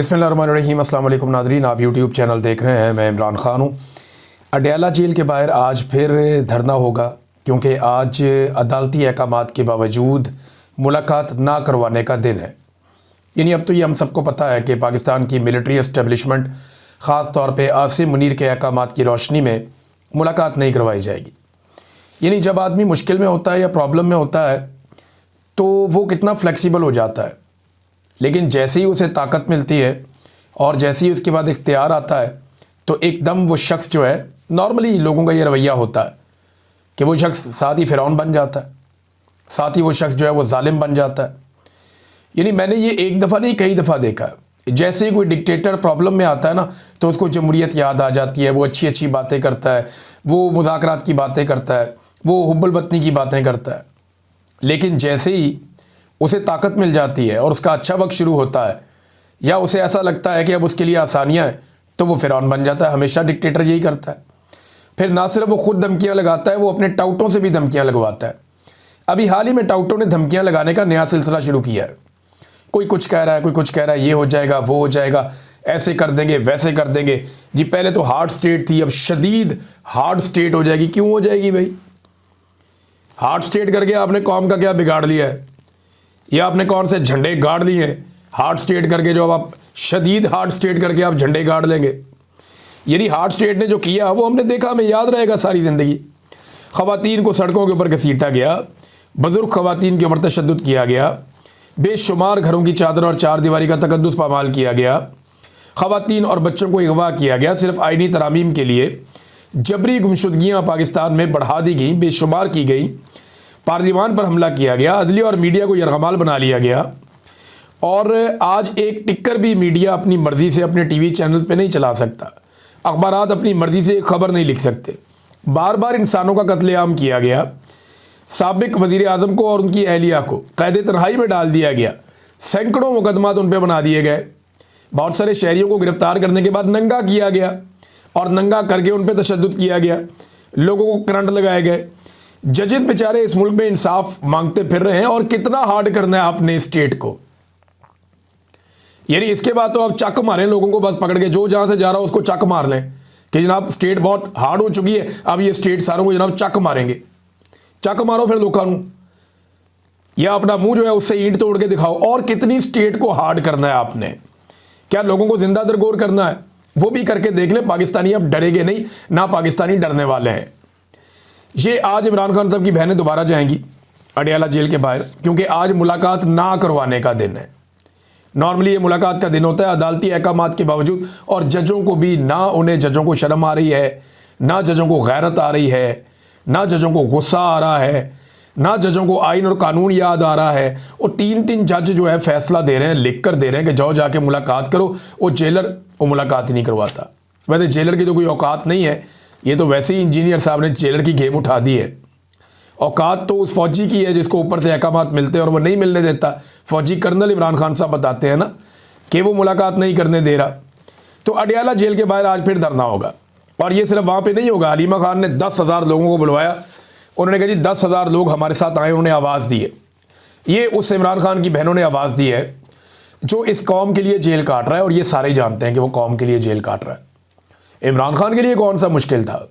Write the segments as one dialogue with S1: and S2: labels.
S1: बिस्मिल्लाहिर्रहमानिर्रहीम। अस्सलाम वालेकुम नाज़रीन, आप यूट्यूब चैनल देख रहे हैं। मैं इमरान ख़ान हूँ। अडयाला जेल के बाहर आज फिर धरना होगा क्योंकि आज अदालती अहकामात के बावजूद मुलाकात ना करवाने का दिन है। यानी अब तो ये हम सबको पता है कि पाकिस्तान की मिलिट्री इस्टेब्लिशमेंट ख़ास तौर पे आसिम मुनीर के अहकामात की रोशनी में मुलाकात नहीं करवाई जाएगी। यानी जब आदमी मुश्किल में होता है या प्रॉब्लम में होता है तो वो कितना फ्लेक्सिबल हो जाता है, लेकिन जैसे ही उसे ताकत मिलती है और जैसे ही उसके बाद इख्तियार आता है तो एकदम वो शख्स जो है, नॉर्मली लोगों का ये रवैया होता है कि वो शख्स साथ ही फ़िरौन बन जाता है, साथ ही वो शख्स जो है वो जालिम बन जाता है। यानी मैंने ये एक दफ़ा नहीं कई दफ़ा देखा है। जैसे ही कोई डिक्टेटर प्रॉब्लम में आता है ना तो उसको जमहूरियत याद आ जाती है, वो अच्छी अच्छी बातें करता है, वो मुज़ाकरात की बातें करता है, वो हुब्बुल वतनी की बातें करता है। लेकिन जैसे ही उसे ताकत मिल जाती है और उसका अच्छा वक्त शुरू होता है या उसे ऐसा लगता है कि अब उसके लिए आसानियाँ हैं तो वो फ़िरौन बन जाता है। हमेशा डिक्टेटर यही करता है। फिर ना सिर्फ वो खुद धमकियाँ लगाता है, वो अपने टाउटों से भी धमकियाँ लगवाता है। अभी हाल ही में टाउटों ने धमकियाँ लगाने का नया सिलसिला शुरू किया है। कोई कुछ कह रहा है, कोई कुछ कह रहा है, ये हो जाएगा, वो हो जाएगा, ऐसे कर देंगे, वैसे कर देंगे जी। पहले तो हार्ड स्टेट थी, अब शदीद हार्ड स्टेट हो जाएगी। क्यों हो जाएगी भाई? हार्ड स्टेट करके आपने कौम का क्या बिगाड़ लिया है? या आपने कौन से झंडे गाड़ लिए हैं हार्ड स्टेट करके, जो अब आप शदीद हार्ड स्टेट करके आप झंडे गाड़ लेंगे? यानी हार्ड स्टेट ने जो किया वो हमने देखा, हमें याद रहेगा सारी ज़िंदगी। ख़वातीन को सड़कों के ऊपर घसीटा गया, बुज़ुर्ग ख़वातीन के ऊपर तशद्दुद किया गया, बेशुमार घरों की चादर और चार दीवारी का तकद्दुस पामाल किया गया, ख़वातीन और बच्चों को अगवा किया गया सिर्फ आइनी तरामीम के लिए। जबरी गुमशुदगियाँ पाकिस्तान में बढ़ा दी गई, बेशुमार की गई। पार्लिमान पर हमला किया गया, अदलिया और मीडिया को यरगमाल बना लिया गया। और आज एक टिक्कर भी मीडिया अपनी मर्ज़ी से अपने टीवी चैनल पे नहीं चला सकता, अखबारात अपनी मर्ज़ी से खबर नहीं लिख सकते। बार बार इंसानों का कत्लेआम किया गया। साबिक वज़ीर आज़म को और उनकी अहलिया को क़ैद तन्हाई में डाल दिया गया। सैकड़ों मुकदमात उन पर बना दिए गए। बहुत सारे शहरियों को गिरफ़्तार करने के बाद नंगा किया गया और नंगा करके उन पर तशद्दुद किया गया। लोगों को करंट लगाए गए। जजेस बेचारे इस मुल्क में इंसाफ मांगते फिर रहे हैं। और कितना हार्ड करना है आपने स्टेट को? यानी इसके बाद तो आप चक मारें लोगों को, बस पकड़ के जो जहां से जा रहा हो उसको चक मार लें कि जनाब स्टेट बहुत हार्ड हो चुकी है, अब ये स्टेट सारों को जनाब चक मारेंगे। चक मारो फिर लोगों को, या अपना मुंह जो है उससे ईंट तोड़ के दिखाओ। और कितनी स्टेट को हार्ड करना है आपने? क्या लोगों को जिंदा दरगोर करना है? वो भी करके देख लें। पाकिस्तानी अब डरेंगे नहीं, ना पाकिस्तानी डरने वाले हैं। ये आज इमरान खान साहब की बहनें दोबारा जाएंगी अडयाला जेल के बाहर, क्योंकि आज मुलाकात ना करवाने का दिन है। नॉर्मली ये मुलाकात का दिन होता है अदालती अहकामात के बावजूद। और जजों को भी ना, उन्हें जजों को शर्म आ रही है, ना जजों को गैरत आ रही है, ना जजों को गुस्सा आ रहा है, ना जजों को आइन और कानून याद आ रहा है। और तीन तीन जज जो है फैसला दे रहे हैं, लिख कर दे रहे हैं कि जाओ जाके मुलाकात करो। वो जेलर वो मुलाकात ही नहीं करवाता। वैसे जेलर की तो कोई औकात नहीं है, ये तो वैसे ही इंजीनियर साहब ने जेलर की गेम उठा दी है। औकात तो उस फौजी की है जिसको ऊपर से अहकामात मिलते हैं और वो नहीं मिलने देता। फौजी कर्नल इमरान खान साहब बताते हैं ना कि वो मुलाकात नहीं करने दे रहा। तो अडयाला जेल के बाहर आज फिर धरना होगा। और ये सिर्फ वहाँ पे नहीं होगा। हलीमा खान ने 10,000 लोगों को बुलवाया। उन्होंने कहा जी 10,000 लोग हमारे साथ आए, उन्होंने आवाज़ दी है। ये उस इमरान खान की बहनों ने आवाज़ दी है जो इस कौम के लिए जेल काट रहा है। और ये सारे जानते हैं कि वो कौम के लिए जेल काट रहा है। इमरान खान के लिए कौन सा मुश्किल था?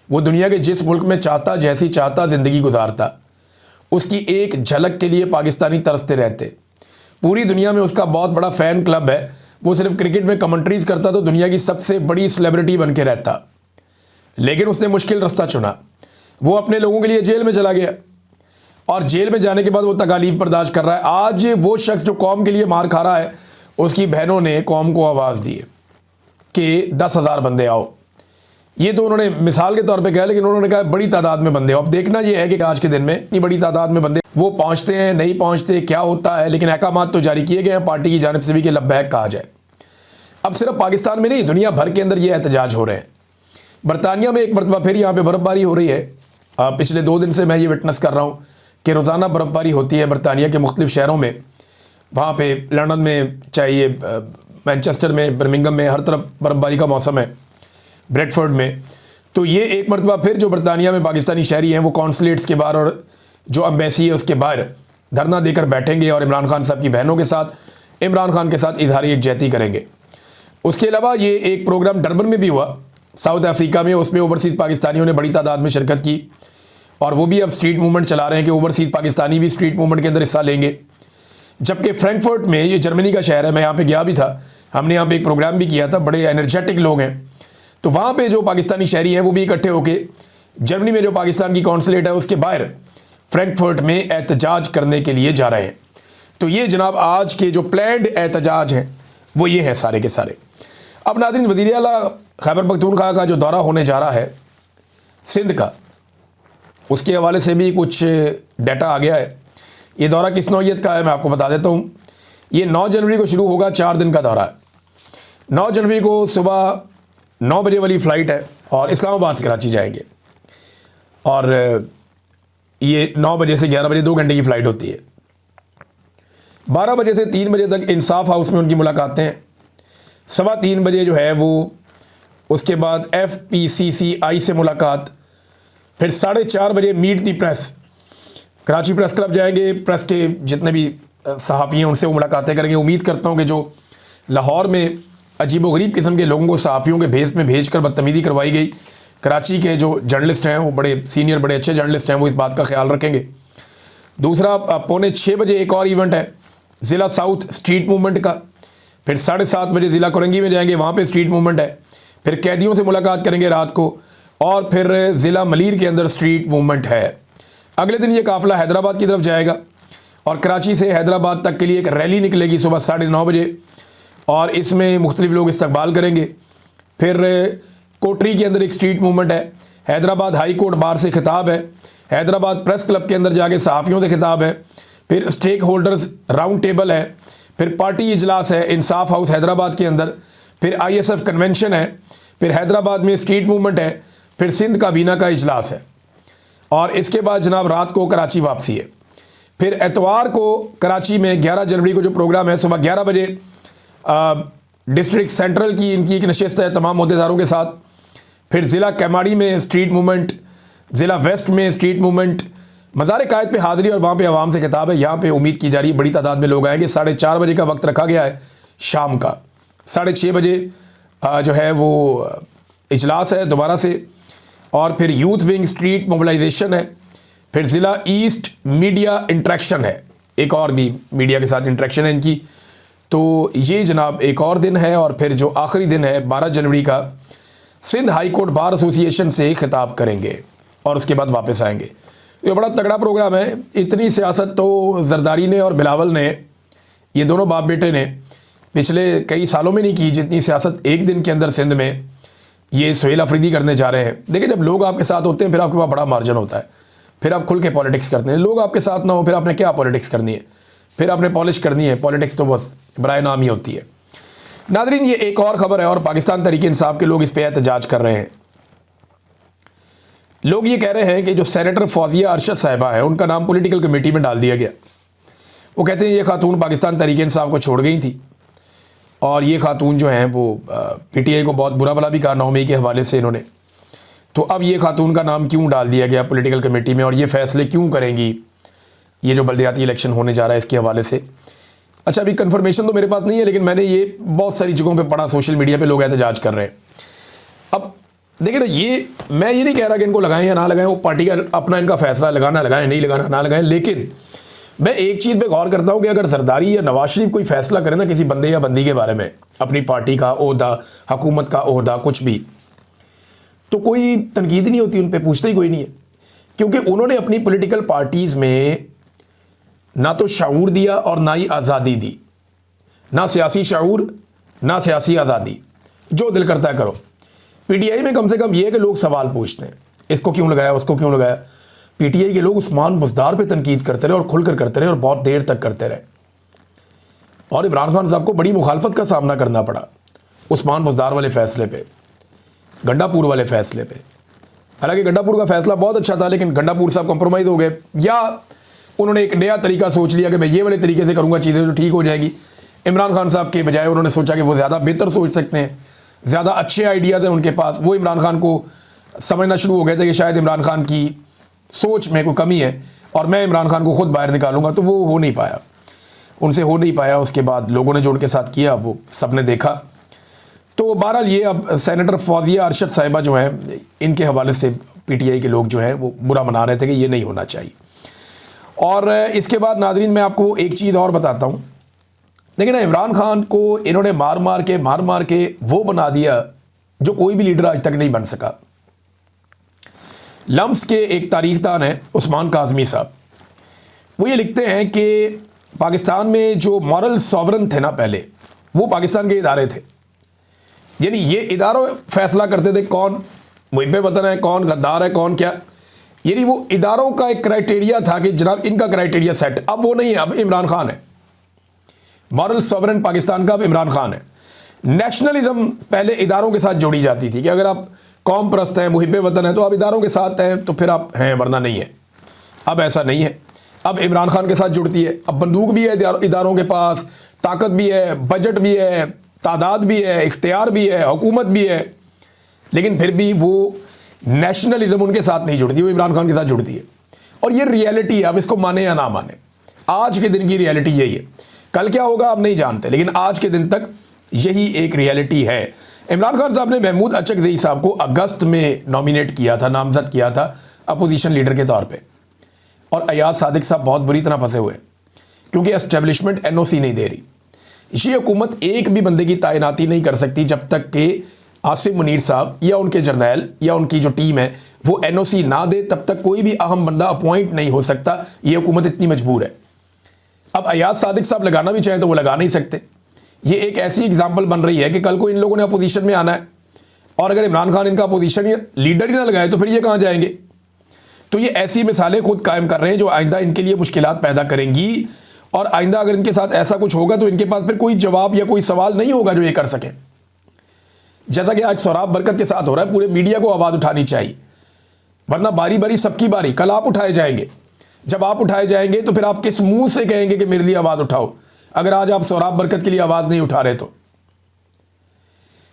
S1: वो दुनिया के जिस मुल्क में चाहता, जैसी चाहता ज़िंदगी गुजारता, उसकी एक झलक के लिए पाकिस्तानी तरसते रहते। पूरी दुनिया में उसका बहुत बड़ा फ़ैन क्लब है। वो सिर्फ क्रिकेट में कमेंट्रीज करता तो दुनिया की सबसे बड़ी सेलिब्रिटी बन के रहता। लेकिन उसने मुश्किल रास्ता चुना। वो अपने लोगों के लिए जेल में चला गया और जेल में जाने के बाद वो तकालीफ बर्दाश्त कर रहा है। आज वो शख्स जो कौम के लिए मार खा रहा है, उसकी बहनों ने कौम को आवाज़ दी है कि 10,000 बंदे आओ। ये तो उन्होंने मिसाल के तौर पे कहा, लेकिन उन्होंने कहा बड़ी तादाद में बंदे आओ। अब देखना ये है कि आज के दिन में इतनी बड़ी तादाद में बंदे वो पहुंचते हैं, नहीं पहुंचते, क्या होता है। लेकिन अहकामात तो जारी किए गए हैं पार्टी की जानिब से भी कि लब्बैक कहा जाए। अब सिर्फ पाकिस्तान में नहीं, दुनिया भर के अंदर ये एहतजाज हो रहे हैं। बरतानिया में एक मरतबा फिर यहाँ पर बर्फ़बारी हो रही है। पिछले 2 दिन से मैं ये विटनेस कर रहा हूँ कि रोज़ाना बर्फ़बारी होती है बरतानिया के मुख्तलिफ शहरों में। वहाँ पर लंदन में चाहिए, मैनचेस्टर में, बर्मिंघम में, हर तरफ बर्फ़बारी का मौसम है, ब्रेडफोर्ड में। तो ये एक मरतबा फिर जो बरतानिया में पाकिस्तानी शहरी हैं वो कॉन्सुलेट्स के बाहर और जो एम्बेसी है उसके बाहर धरना देकर बैठेंगे और इमरान खान साहब की बहनों के साथ इमरान खान के साथ इजहार यकजहती करेंगे। उसके अलावा ये एक प्रोग्राम डरबन में भी हुआ साउथ अफ्रीका में, उसमें ओवरसीज़ पाकिस्तानियों ने बड़ी तादाद में शिरकत की और वो भी अब स्ट्रीट मूवमेंट चला रहे हैं कि ओवरसीज़ पाकिस्तानी भी स्ट्रीट मूवमेंट के अंदर हिस्सा लेंगे। जबकि फ्रैंकफर्ट में, ये जर्मनी का शहर है, मैं यहाँ पे गया भी था, हमने यहाँ पे एक प्रोग्राम भी किया था, बड़े एनर्जेटिक लोग हैं। तो वहाँ पे जो पाकिस्तानी शहरी हैं वो भी इकट्ठे होके जर्मनी में जो पाकिस्तान की कौंसलेट है उसके बाहर फ्रैंकफर्ट में एहतजाज करने के लिए जा रहे हैं। तो ये जनाब आज के जो प्लान्ड एहतजाज हैं वो ये हैं सारे के सारे। अब नाज़रीन, वज़ीर आला खैबर पख्तूनख्वा का जो दौरा होने जा रहा है सिंध का, उसके हवाले से भी कुछ डाटा आ गया है। ये दौरा किस नौइयत का है मैं आपको बता देता हूँ। ये 9 जनवरी को शुरू होगा, 4 दिन का दौरा है। 9 जनवरी को सुबह 9 बजे वाली फ़्लाइट है और इस्लामाबाद से कराची जाएंगे और ये 9 बजे से 11 बजे 2 घंटे की फ़्लाइट होती है। 12 बजे से 3 बजे तक इंसाफ हाउस में उनकी मुलाकातें हैं। 3:15 बजे जो है वो उसके बाद FPCCI से मुलाकात, फिर 4:30 बजे मीट दी प्रेस, कराची प्रेस क्लब जाएंगे। प्रेस के जितने भी सहाफ़ी हैं उनसे वो मुलाकातें करेंगे। उम्मीद करता हूँ कि जो लाहौर में अजीबोगरीब किस्म के लोगों को सहाफ़ियों के भेस में भेज कर बदतमीज़ी करवाई गई, कराची के जो जर्नलिस्ट हैं वो बड़े सीनियर, बड़े अच्छे जर्नलिस्ट हैं, वो इस बात का ख्याल रखेंगे। दूसरा, 5:45 बजे एक और इवेंट है ज़िला साउथ स्ट्रीट मूवमेंट का। फिर 7:30 बजे ज़िला कोरंगी में जाएंगे, वहाँ पे स्ट्रीट मूवमेंट है। फिर कैदियों से मुलाकात करेंगे रात को और फिर ज़िला मलीर के अंदर स्ट्रीट मूवमेंट है। अगले दिन ये काफ़िला हैदराबाद की तरफ जाएगा और कराची से हैदराबाद तक के लिए एक रैली निकलेगी सुबह 9:30 बजे और इसमें मुख्तलिफ लोग इस्तकबाल करेंगे। फिर कोटरी के अंदर एक स्ट्रीट मूवमेंट है, हैदराबाद हाई कोर्ट बार से खिताब है, हैदराबाद प्रेस क्लब के अंदर जाके सहाफ़ियों से खिताब है, फिर स्टेक होल्डर्स राउंड टेबल है, फिर पार्टी इजलास है इंसाफ हाउस हैदराबाद के अंदर, फिर ISF कन्वेंशन है, फिर हैदराबाद में स्ट्रीट मूवमेंट है, फिर सिंध काबीना का इजलास है और इसके बाद जनाब रात को कराची वापसी है। फिर एतवार को कराची में 11 जनवरी को जो प्रोग्राम है सुबह 11 बजे डिस्ट्रिक्ट सेंट्रल की इनकी एक नशिस्त है तमाम अहदेदारों के साथ। फिर ज़िला कैमाड़ी में स्ट्रीट मूवमेंट, ज़िला वेस्ट में स्ट्रीट मूवमेंट, मज़ार कायद पे हाज़िरी और वहाँ पे आवाम से खिताब है। यहाँ पे उम्मीद की जा रही है बड़ी तादाद में लोग आएंगे। 4:30 बजे का वक्त रखा गया है शाम का। 6:30 बजे जो है वो इजलास है दोबारा से और फिर यूथ विंग स्ट्रीट मोबिलाइजेशन है। फिर ज़िला ईस्ट मीडिया इंट्रैक्शन है, एक और भी मीडिया के साथ इंट्रैक्शन है इनकी। तो ये जनाब एक और दिन है और फिर जो आखिरी दिन है 12 जनवरी का Sindh high court bar association से खिताब करेंगे और उसके बाद वापस आएंगे। ये बड़ा तगड़ा प्रोग्राम है। इतनी सियासत तो जरदारी ने और बिलावल ने, ये दोनों बाप बेटे ने पिछले कई सालों में नहीं की जितनी सियासत एक दिन के अंदर सिंध में ये सुहेल अफरीदी करने जा रहे हैं। देखिए, जब लोग आपके साथ होते हैं फिर आपके पास बड़ा मार्जिन होता है, फिर आप खुल के पॉलिटिक्स करते हैं। लोग आपके साथ ना हो फिर आपने क्या पॉलिटिक्स करनी है, फिर आपने पॉलिश करनी है। पॉलिटिक्स तो बस बराए नाम ही होती है। नादरीन, ये एक और ख़बर है और पाकिस्तान तहरीक इंसाफ के लोग इस पर एहतजाज कर रहे हैं। लोग ये कह रहे हैं कि जो सेनेटर फौजिया अरशद साहिबा है उनका नाम पॉलिटिकल कमेटी में डाल दिया गया। वो कहते हैं ये खातून पाकिस्तान तहरीक इंसाफ को छोड़ गई थी और ये खातून जो हैं वो PTI को बहुत बुरा भला भी कहा 9 मई के हवाले से इन्होंने। तो अब ये खातून का नाम क्यों डाल दिया गया पॉलिटिकल कमेटी में और ये फ़ैसले क्यों करेंगी ये जो बल्दियाती इलेक्शन होने जा रहा है इसके हवाले से। अच्छा, अभी कंफर्मेशन तो मेरे पास नहीं है, लेकिन मैंने ये बहुत सारी जगहों पे पढ़ा, सोशल मीडिया पे लोग एहतजाज कर रहे हैं। अब देखिए ना, ये मैं ये नहीं कह रहा कि इनको लगाएं या ना लगाएं, वो पार्टी का अपना इनका फैसला, लगाना लगाएं, नहीं लगाना ना लगाएं। लेकिन मैं एक चीज़ पे गौर करता हूँ कि अगर जरदारी या नवाज शरीफ कोई फैसला करें ना किसी बंदे या बंदी के बारे में, अपनी पार्टी का ओहदा, हुकूमत का ओहदा, कुछ भी, तो कोई तनकीद नहीं होती, उन पर पूछता ही कोई नहीं है। क्योंकि उन्होंने अपनी पॉलिटिकल पार्टीज़ में ना तो शऊर दिया और ना ही आज़ादी दी, ना सियासी शऊर ना सियासी आज़ादी, जो दिल करता है करो। PTI में कम से कम ये है कि लोग सवाल पूछते हैं, इसको क्यों लगाया, उसको क्यों लगाया। PTI के लोग उस्मान बुज़दार पे तनकीद करते रहे और खुलकर करते रहे और बहुत देर तक करते रहे और इमरान खान साहब को बड़ी मुखालफत का सामना करना पड़ा उस्मान बुज़दार वाले फ़ैसले पे, गंडापुर वाले फ़ैसले पे। हालांकि गंडापुर का फ़ैसला बहुत अच्छा था, लेकिन गंडापुर साहब कॉम्प्रोमाइज़ हो गए या उन्होंने एक नया तरीका सोच लिया कि मैं ये वाले तरीके से करूँगा, चीज़ें तो ठीक हो जाएगी। इमरान खान साहब के बजाय उन्होंने सोचा कि वो ज़्यादा बेहतर सोच सकते हैं, ज़्यादा अच्छे आइडियाज़ हैं उनके पास। वो इमरान खान को समझना शुरू हो गए थे कि शायद इमरान खान की सोच में कोई कमी है और मैं इमरान खान को ख़ुद बाहर निकालूंगा, तो वो हो नहीं पाया। उनसे हो नहीं पाया। उसके बाद लोगों ने जो उनके साथ किया वो सब ने देखा। तो बहरहाल ये अब सेनेटर फौजिया अरशद साहिबा जो हैं, इनके हवाले से पीटीआई के लोग जो हैं वो बुरा मना रहे थे कि ये नहीं होना चाहिए। और इसके बाद नादरीन मैं आपको एक चीज़ और बताता हूँ। देखिए ना, इमरान खान को इन्होंने मार मार के वो बना दिया जो कोई भी लीडर आज तक नहीं बन सका। लम्स के एक तारीखदान हैं उस्मान काज़मी साहब, वो ये लिखते हैं कि पाकिस्तान में जो मॉरल सॉवरन थे ना पहले, वो पाकिस्तान के इदारे थे। यानी ये इदारों फैसला करते थे कौन मुहिब्बे वतन है, कौन गद्दार है, कौन क्या। यानी वो इदारों का एक क्राइटेरिया था कि जनाब इनका क्राइटेरिया सेट। अब वो नहीं है, अब इमरान खान है मॉरल सॉवरन पाकिस्तान का, अब इमरान खान है। नेशनलिज्म पहले इदारों के साथ जोड़ी जाती थी कि अगर आप कौम परस्त हैं, मुहिब्बे वतन है, तो आप इदारों के साथ हैं तो फिर आप हैं, वरना नहीं है। अब ऐसा नहीं है, अब इमरान खान के साथ जुड़ती है। अब बंदूक भी है इदारों के पास, ताकत भी है, बजट भी है, तादाद भी है, इख्तियार भी है, हुकूमत भी है, लेकिन फिर भी वो नेशनलिज्म उनके साथ नहीं जुड़ती, वो इमरान खान के साथ जुड़ती है। और ये रियलिटी है, अब इसको माने या ना माने, आज के दिन की रियलिटी यही है। कल क्या होगा आप नहीं जानते, लेकिन आज के दिन तक यही एक रियलिटी है। इमरान खान साहब ने महमूद अचकज़ई साहब को अगस्त में नॉमिनेट किया था, नामजद किया था अपोजिशन लीडर के तौर पे, और अयाज सादिक साहब बहुत बुरी तरह फंसे हुए क्योंकि एस्टेब्लिशमेंट एनओसी नहीं दे रही। ये हुकूमत एक भी बंदे की तैनाती नहीं कर सकती जब तक कि आसिम मुनीर साहब या उनके जर्नैल या उनकी जो टीम है वो एनओसी ना दे, तब तक कोई भी अहम बंदा अपॉइंट नहीं हो सकता। ये हुकूमत इतनी मजबूर है। अब अयाज सादिक साहब लगाना भी चाहें तो वो लगा नहीं सकते। ये एक ऐसी एग्जाम्पल बन रही है कि कल को इन लोगों ने अपोजिशन में आना है, और अगर इमरान खान इनका अपोजिशन लीडर ही ना लगाए तो फिर ये कहाँ जाएंगे। तो ये ऐसी मिसालें खुद कायम कर रहे हैं जो आइंदा इनके लिए मुश्किलात पैदा करेंगी, और आइंदा अगर इनके साथ ऐसा कुछ होगा तो इनके पास फिर कोई जवाब या कोई सवाल नहीं होगा जो ये कर सकें। जैसा कि आज सोराब बरकत के साथ हो रहा है, पूरे मीडिया को आवाज़ उठानी चाहिए, वरना बारी बारी सबकी बारी, कल आप उठाए जाएंगे। जब आप उठाए जाएंगे तो फिर आप किस मुंह से कहेंगे कि मेरे लिए आवाज़ उठाओ, अगर आज आप सोराब बरकत के लिए आवाज़ नहीं उठा रहे तो।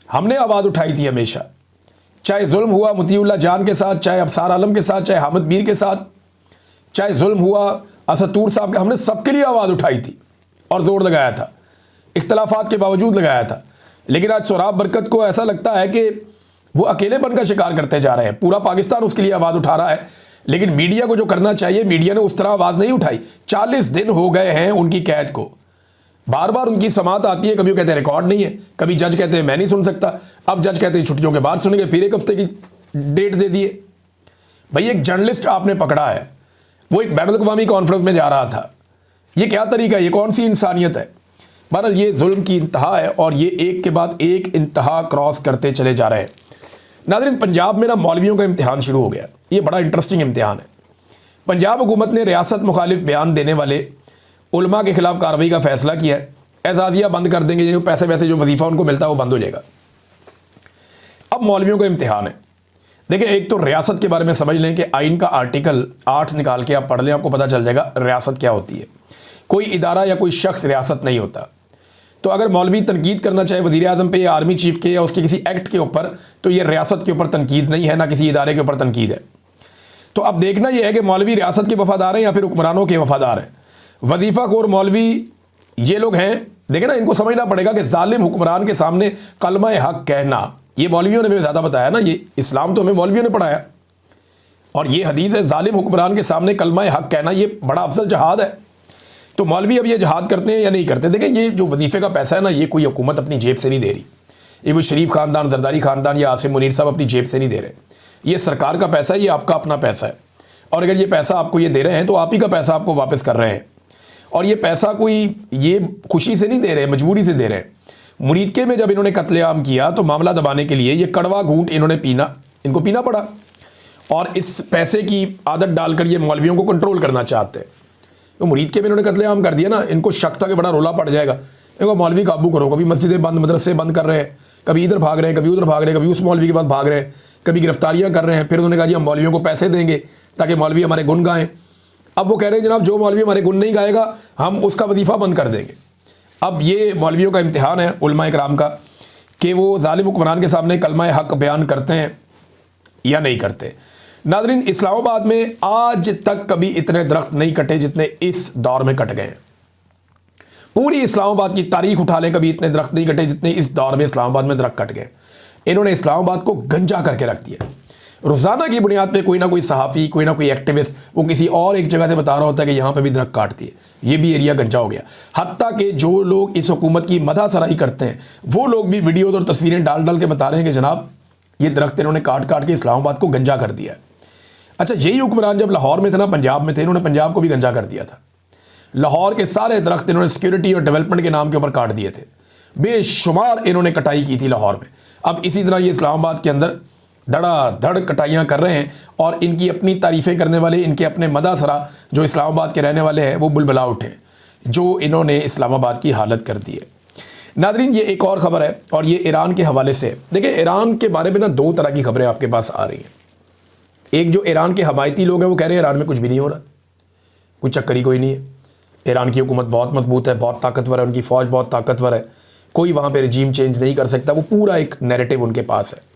S1: हमने आवाज़ उठाई थी हमेशा, चाहे जुल्म हुआ मुतीउल्लाह जान के साथ, चाहे अफसार आलम के साथ, चाहे हामिद मीर के साथ, चाहे जुल्म हुआ असतूर साहब के, हमने सबके लिए आवाज़ उठाई थी और ज़ोर लगाया था, इख्तलाफात के बावजूद लगाया था। लेकिन आज सोराब बरकत को ऐसा लगता है कि वो अकेलेपन का शिकार करते जा रहे हैं। पूरा पाकिस्तान उसके लिए आवाज़ उठा रहा है, लेकिन मीडिया को जो करना चाहिए, मीडिया ने उस तरह आवाज़ नहीं उठाई। 40 दिन हो गए हैं उनकी कैद को, बार बार उनकी समात आती है, कभी वो कहते हैं रिकॉर्ड नहीं है, कभी जज कहते हैं मैं नहीं सुन सकता, अब जज कहते हैं छुट्टियों के बाद सुनेंगे, फिर एक हफ्ते की डेट दे दिए। भाई एक जर्नलिस्ट आपने पकड़ा है, वो एक बैनुल अक़वामी कॉन्फ्रेंस में जा रहा था, ये क्या तरीका है, ये कौन सी इंसानियत है। बहरहाल ये जुल्म की इंतहा है, और ये एक के बाद एक इंतहा क्रॉस करते चले जा रहे हैं। नाज़रीन, पंजाब में ना मौलवियों का इम्तिहान शुरू हो गया। ये बड़ा इंटरेस्टिंग इम्तिहान है। पंजाब हुकूमत ने रियासत मुखालिफ बयान देने वाले उलमा के खिलाफ कार्रवाई का फैसला किया है। एजाज़िया बंद कर देंगे, जिनको पैसे वैसे जो वजीफ़ा उनको मिलता है वो बंद हो जाएगा। अब मौलवियों का इम्तिहान है। देखिए, एक तो रियासत के बारे में समझ लें कि आइन का आर्टिकल 8 निकाल के आप पढ़ लें, आपको पता चल जाएगा रियासत क्या होती है। कोई इदारा या कोई शख्स रियासत नहीं होता। तो अगर मौलवी तनकीद करना चाहे वज़ीर आज़म पे या आर्मी चीफ के या उसके किसी एक्ट के ऊपर, तो ये रियासत के ऊपर तनकीद नहीं है, ना किसी इदारे के ऊपर तनकीद है। तो अब देखना यह है कि मौलवी रियासत के वफ़ादार हैं या फिर हुक्मरानों के वफ़ादार हैं। वजीफ़ा खोर मौलवी ये लोग हैं। देखें ना, इनको समझना पड़ेगा कि जालिम हुक्मरान के सामने कलमा हक कहना, ये मौलवियों ने हमें ज़्यादा बताया ना, ये इस्लाम तो हमें मौलवियों ने पढ़ाया, और ये हदीस है जालिम हुक्मरान के सामने कलमा हक कहना, ये बड़ा अफजल जहाद है। तो मौलवी अब ये जहाद करते हैं या नहीं करते। देखें, ये जो वजीफ़े का पैसा है ना, ये कोई हुकूमत अपनी जेब से नहीं दे रही, ये कोई शरीफ ख़ानदान, जरदारी ख़ानदान या आसिम मुनीर साहब अपनी जेब से नहीं दे रहे। ये सरकार का पैसा है, ये आपका अपना पैसा है, और अगर ये पैसा आपको ये दे रहे हैं तो आप ही का पैसा आपको वापस कर रहे हैं। और ये पैसा कोई ये खुशी से नहीं दे रहे, मजबूरी से दे रहे हैं। मुरीदके में जब इन्होंने कत्लेआम किया तो मामला दबाने के लिए ये कड़वा घूंट इन्होंने इनको पीना पड़ा, और इस पैसे की आदत डालकर ये मौलवियों को कंट्रोल करना चाहते हैं। तो मुरीदके में इन्होंने कत्लेआम कर दिया ना, इनको शक था कि बड़ा रोला पड़ जाएगा, इनको मौलवी काबू करो। कभी मस्जिदें बंद, मदरसे बंद कर रहे हैं, कभी इधर भाग रहे हैं, कभी उधर भाग रहे हैं, कभी उस मौलवी के पास भाग रहे हैं, कभी गिरफ्तारियाँ कर रहे हैं। फिर उन्होंने कहा जी हम मौलवियों को पैसे देंगे ताकि मौलवी हमारे गुन गाएं। अब वो कह रहे हैं जनाब जो मौलवी हमारे गुन नहीं गाएगा हम उसका वजीफ़ा बंद कर देंगे। अब ये मौलवियों का इम्तिहान है उलमा इकराम का कि वो जालिम हुक्मरान के सामने कलमा हक बयान करते हैं या नहीं करते। नाज़रीन, इस्लामाबाद में आज तक कभी इतने दरख्त नहीं कटे जितने इस दौर में कट गए हैं। पूरी इस्लामाबाद की तारीख उठा लें, कभी इतने दरख्त नहीं कटे जितने इस दौर में इस्लामाबाद में दरख्त कट गए। इन्होंने इस्लामाबाद को गंजा करके रख दिया। रोज़ाना की बुनियाद पे कोई ना कोई सहाफ़ी, कोई ना कोई एक्टिविस्ट वो किसी और एक जगह से बता रहा होता है कि यहाँ पे भी दरख्त काट दिए, ये भी एरिया गंजा हो गया। हत्ता कि जो लोग इस हुकूमत की मदह सराही करते हैं वो लोग भी वीडियो और तस्वीरें डाल डाल के बता रहे हैं कि जनाब ये दरख्त इन्होंने काट काट के इस्लामाबाद को गंजा कर दिया है। अच्छा, यही हुक्मरान जब लाहौर में थे ना, पंजाब में थे, इन्होंने पंजाब को भी गंजा कर दिया था। लाहौर के सारे दरख्त इन्होंने सिक्योरिटी और डेवलपमेंट के नाम के ऊपर काट दिए थे, बेशुमार इन्होंने कटाई की थी लाहौर में। अब इसी तरह ये इस्लामाबाद के अंदर धड़ाधड़ कटाइयाँ कर रहे हैं और इनकी अपनी तारीफ़ें करने वाले, इनके अपने मदासरा जो इस्लामाबाद के रहने वाले हैं वो बुलबुला उठे, जो इन्होंने इस्लामाबाद की हालत कर दी है। नादरीन, ये एक और ख़बर है और ये ईरान के हवाले से। देखिए, ईरान के बारे में ना दो तरह की खबरें आपके पास आ रही हैं। एक जो ईरान के हमायती लोग हैं वो कह रहे हैं ईरान में कुछ भी नहीं हो रहा, कुछ चक्कर ही कोई नहीं है, ईरान की हुकूमत बहुत मजबूत है, बहुत ताकतवर है, उनकी फ़ौज बहुत ताकतवर है, कोई वहाँ पे रजीम चेंज नहीं कर सकता। वो पूरा एक नैरेटिव उनके पास है।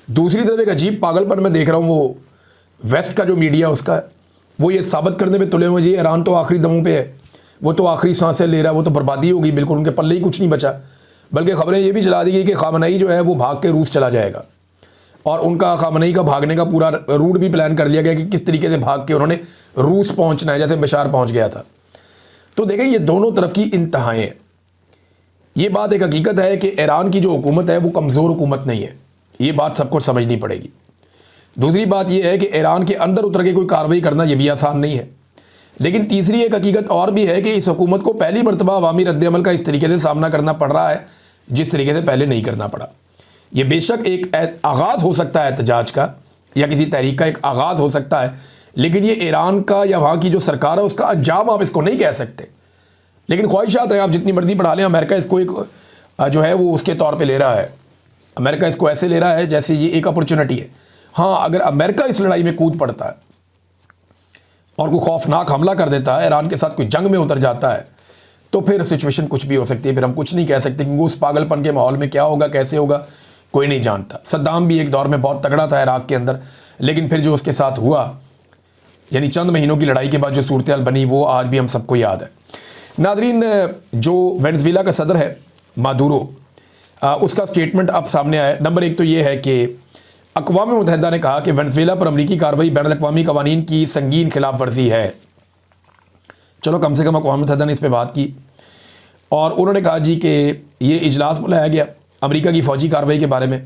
S1: दूसरी तरफ एक अजीब पागलपन मैं देख रहा हूँ, वो वेस्ट का जो मीडिया उसका है, वो ये साबित करने पे तुले हुए जी ईरान तो आखिरी दमों पे है, वो तो आखिरी सांसें ले रहा है, वो तो बर्बादी होगी बिल्कुल, उनके पल्ले ही कुछ नहीं बचा। बल्कि खबरें ये भी चला दी गई कि खामनेई जो है वो भाग के रूस चला जाएगा और उनका खामनेई का भागने का पूरा रूट भी प्लान कर लिया गया कि किस तरीके से भाग के उन्होंने रूस पहुँचना है, जैसे बशार पहुँच गया था। तो देखें, ये दोनों तरफ की इंतहाएँ हैं। ये बात एक हकीकत है कि ईरान की जो हुकूमत है वो कमज़ोर हुकूमत नहीं है, ये बात सबको समझनी पड़ेगी। दूसरी बात यह है कि ईरान के अंदर उतर के कोई कार्रवाई करना ये भी आसान नहीं है। लेकिन तीसरी एक हकीकत और भी है कि इस हुकूमत को पहली मरतबा अवामी रद्द-ए-अमल का इस तरीके से सामना करना पड़ रहा है जिस तरीके से पहले नहीं करना पड़ा। ये बेशक एक आगाज़ हो सकता है एहतजाज का या किसी तहरीक का एक आगाज़ हो सकता है, लेकिन ये ईरान का या वहाँ की जो सरकार है उसका अंजाम आप इसको नहीं कह सकते। लेकिन ख्वाहिशात है, आप जितनी मर्जी बढ़ा लें, अमेरिका इसको एक जो है वो उसके तौर पे ले रहा है। अमेरिका इसको ऐसे ले रहा है जैसे ये एक अपॉर्चुनिटी है। हाँ, अगर अमेरिका इस लड़ाई में कूद पड़ता है और कोई खौफनाक हमला कर देता है, ईरान के साथ कोई जंग में उतर जाता है, तो फिर सिचुएशन कुछ भी हो सकती है। फिर हम कुछ नहीं कह सकते क्योंकि उस पागलपन के माहौल में क्या होगा, कैसे होगा, कोई नहीं जानता। सद्दाम भी एक दौर में बहुत तगड़ा था इराक के अंदर, लेकिन फिर जो उसके साथ हुआ, यानी चंद महीनों की लड़ाई के बाद जो सूरत हाल बनी, वो आज भी हम सबको याद है। नादरीन, जो वेनेज़ुएला का सदर है मादुरो, उसका स्टेटमेंट अब सामने आया। नंबर एक तो ये है कि अक़वाम मुत्तहिदा ने कहा कि वेनेज़ुएला पर अमरीकी कार्रवाई बैनुल-अक़वामी कवानीन की संगीन खिलाफ वर्जी है। चलो, कम से कम अक़वाम मुत्तहिदा ने इस पर बात की और उन्होंने कहा जी कि ये इजलास बुलाया गया अमरीका की फ़ौजी कार्रवाई के बारे में,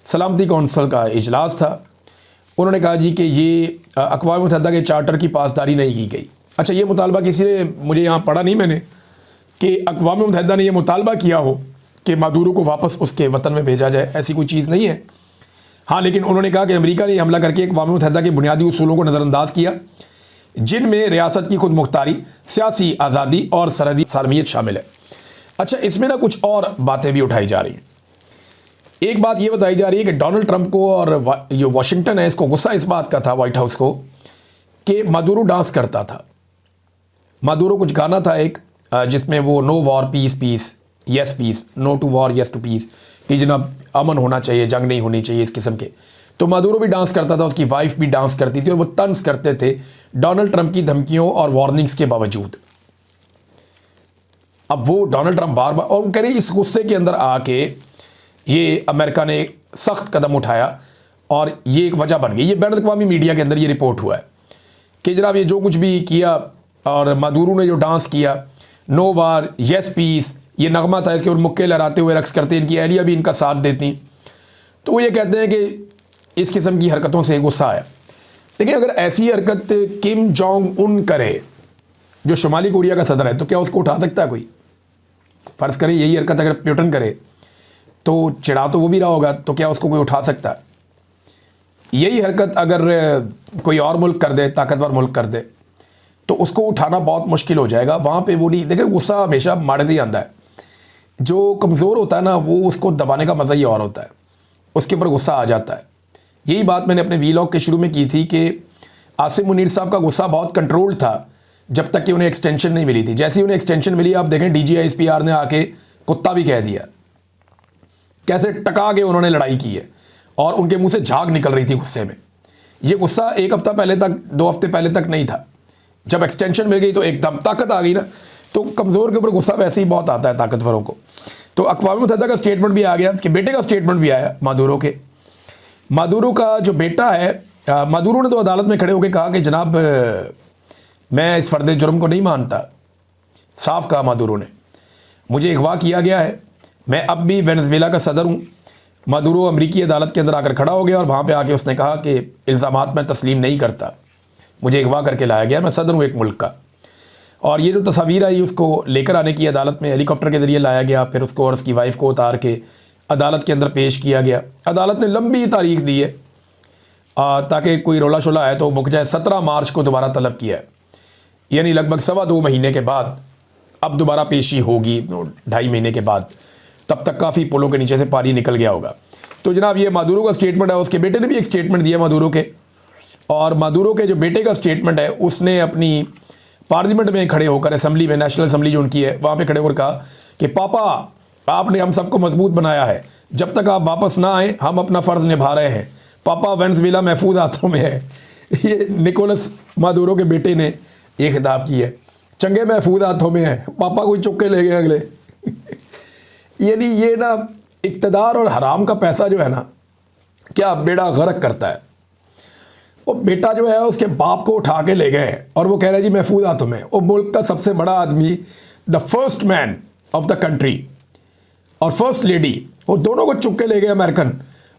S1: सलामती कौंसल का इजलास था। उन्होंने कहा जी कि ये अक़वाम मुत्तहिदा के चार्टर की पासदारी नहीं की गई। अच्छा, ये मुतालबा किसी ने, मुझे यहाँ पढ़ा नहीं मैंने कि अक़वाम मुत्तहिदा ने यह मुतालबा किया हो कि मादुरो को वापस उसके वतन में भेजा जाए, ऐसी कोई चीज़ नहीं है। हाँ, लेकिन उन्होंने कहा कि अमेरिका ने हमला करके अक़वाम मुत्तहिदा के बुनियादी उसूलों को नज़रअंदाज किया, जिनमें रियासत की खुद मुख्तारी, सियासी आज़ादी और सरहदी सालमियत शामिल है। अच्छा, इसमें ना कुछ और बातें भी उठाई जा रही हैं। एक बात ये बताई जा रही है कि डोनाल्ड ट्रंप को और ये वाशिंगटन है, इसको गुस्सा इस बात का था, वाइट हाउस को, कि मादुरो डांस करता था। मादुरो कुछ गाना था एक, जिसमें वो no war peace peace yes peace, no to war yes to peace, कि जनाब अमन होना चाहिए, जंग नहीं होनी चाहिए, इस किस्म के। तो मादुरो भी डांस करता था, उसकी वाइफ भी डांस करती थी और वो तंज करते थे डोनाल्ड ट्रंप की धमकियों और वार्निंग्स के बावजूद। अब वो डोनाल्ड ट्रंप बार बार, और कह रहे इस गुस्से के अंदर आके ये अमेरिका ने सख्त कदम उठाया और ये एक वजह बन गई। ये बैनुल-अक़वामी मीडिया के अंदर ये रिपोर्ट हुआ है कि जनाब ये जो कुछ भी किया और मादुरो ने जो डांस किया, नो वार येस पीस, ये नगमा था, इसके ऊपर मुक्के लहराते हुए रक्स करते, इनकी अहलिया भी इनका साथ देती। तो वो ये कहते हैं कि इस किस्म की हरकतों से गुस्सा आया। देखिए, अगर ऐसी हरकत किम जोंग उन करे, जो शुमाली कोरिया का सदर है, तो क्या उसको उठा सकता है कोई? फ़र्ज़ करें यही हरकत अगर प्यूटन करे तो चिढ़ा तो वो भी रहा होगा, तो क्या उसको कोई उठा सकता है? यही हरकत अगर कोई और मुल्क कर दे, ताकतवर मुल्क कर दे, तो उसको उठाना बहुत मुश्किल हो जाएगा। वहाँ पे वो नहीं, देखिए गुस्सा हमेशा मारे ही आता है। जो कमज़ोर होता है ना, वो उसको दबाने का मज़ा ही और होता है, उसके ऊपर गुस्सा आ जाता है। यही बात मैंने अपने वीलॉग के शुरू में की थी कि आसिम मुनीर साहब का गुस्सा बहुत कंट्रोल्ड था जब तक कि उन्हें एक्सटेंशन नहीं मिली थी। जैसे ही उन्हें एक्सटेंशन मिली, आप देखें DGISPR ने आके कुत्ता भी कह दिया, कैसे टका के उन्होंने लड़ाई की है और उनके मुंह से झाग निकल रही थी गुस्से में। ये गुस्सा एक हफ्ता पहले तक, 2 हफ्ते पहले तक नहीं था। जब एक्सटेंशन मिल गई तो एकदम ताकत आ गई ना। तो कमज़ोर के ऊपर गुस्सा वैसे ही बहुत आता है ताकतवरों को। तो अक़वाम मुत्तहिदा का स्टेटमेंट भी आ गया, उसके बेटे का स्टेटमेंट भी आया मादुरो के। मादुरो का जो बेटा है, मादुरो ने तो अदालत में खड़े होकर कहा कि जनाब मैं इस फ़र्द जुर्म को नहीं मानता। साफ कहा मादुरो ने, मुझे अगवा किया गया है, मैं अब भी वेनेज़ुएला का सदर हूँ। मादुरो अमरीकी अदालत के अंदर आकर खड़ा हो गया और वहाँ पे आके उसने कहा कि इल्ज़ामात मैं तस्लीम नहीं करता, मुझे अगवा करके लाया गया, मैं सदर हूँ एक मुल्क का। और ये जो तस्वीर आई उसको लेकर आने की अदालत में हेलीकॉप्टर के ज़रिए लाया गया, फिर उसको और उसकी वाइफ को उतार के अदालत के अंदर पेश किया गया। अदालत ने लंबी तारीख दी है ताकि कोई रोला शोला है तो मुक जाए। 17 मार्च को दोबारा तलब किया है, यानी लगभग 2.25 महीने के बाद अब दोबारा पेशी होगी, 2.5 महीने के बाद। तब तक काफ़ी पुलों के नीचे से पानी निकल गया होगा। तो जनाब ये मादुरो का स्टेटमेंट है, उसके बेटे ने भी एक स्टेटमेंट दिया मादुरो के, और मादुरो के जो बेटे का स्टेटमेंट है उसने अपनी पार्लियामेंट में खड़े होकर, असेंबली में, नेशनल असेंबली जो उनकी है वहाँ पे खड़े होकर कहा कि पापा आपने हम सबको मजबूत बनाया है, जब तक आप वापस ना आए हम अपना फ़र्ज़ निभा रहे हैं, पापा वेनेज़ुएला महफूज हाथों में है। ये निकोलस मादुरो के बेटे ने ये खिताब की है, चंगे महफूज हाथों में है, पापा कोई चुप के ले गए अगले। यानी ये ना इक़्तिदार और हराम का पैसा जो है ना, क्या बेड़ा गर्क करता है। वो बेटा जो है उसके बाप को उठा के ले गए और वो कह रहा है जी महफूज हाथों में। वो मुल्क का सबसे बड़ा आदमी, the first man of the country और फर्स्ट लेडी, वो दोनों को चुप के ले गए अमेरिकन,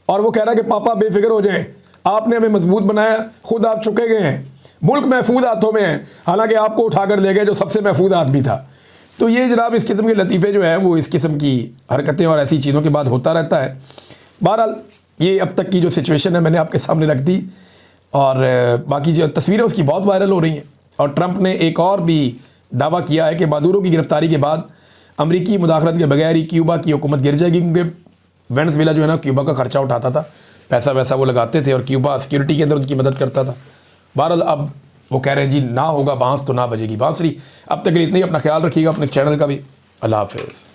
S1: और वो कह रहा है कि पापा बेफिक्र हो जाएं, आपने हमें मजबूत बनाया, खुद आप चुके गए हैं, मुल्क महफूज हाथों में है, हालांकि आपको उठा कर ले गए जो सबसे महफूज आदमी था। तो ये जनाब इस किस्म के लतीफ़े जो है वो इस किस्म की हरकतें और ऐसी चीज़ों के बाद होता रहता है। बहरहाल ये अब तक की जो सिचुएशन है मैंने आपके सामने रख दी, और बाकी जो तस्वीरें उसकी बहुत वायरल हो रही हैं। और ट्रंप ने एक और भी दावा किया है कि मादुरो की गिरफ़्तारी के बाद अमरीकी मुदाखलत के बगैर ही क्यूबा की हुकूमत गिर जाएगी, क्योंकि वेनेज़ुएला जो है ना क्यूबा का ख़र्चा उठाता था, पैसा वैसा वो लगाते थे और क्यूबा सिक्योरिटी के अंदर उनकी मदद करता था। बहरहाल अब वो कह रहे हैं जी ना होगा बांस तो ना बजेगी बांसुरी। अब तक के लिए इतना ही, अपना ख्याल रखिएगा, अपने चैनल का भी। अल्लाह हाफ़िज़।